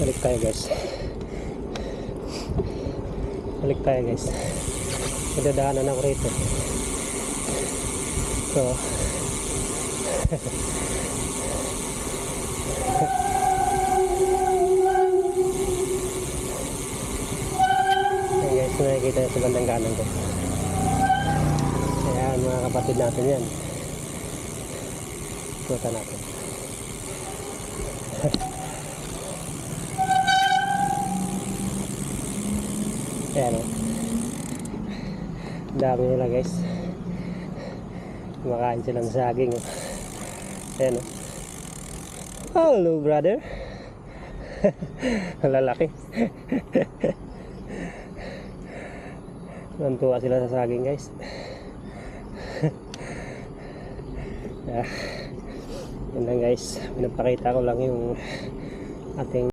Balik tayo guys. Madadaanan ako rito. So ayan guys, nakikita sa bandang kanan ko. Ayan mga kapatid natin yan. Ikuta natin. Ayan o. Dami nila guys. Kumakain sila ng saging o. Ayan o. Hello brother. Lalaki. Nantuwa sila sa saging guys. Yan lang guys, pinapakita ko lang yung ating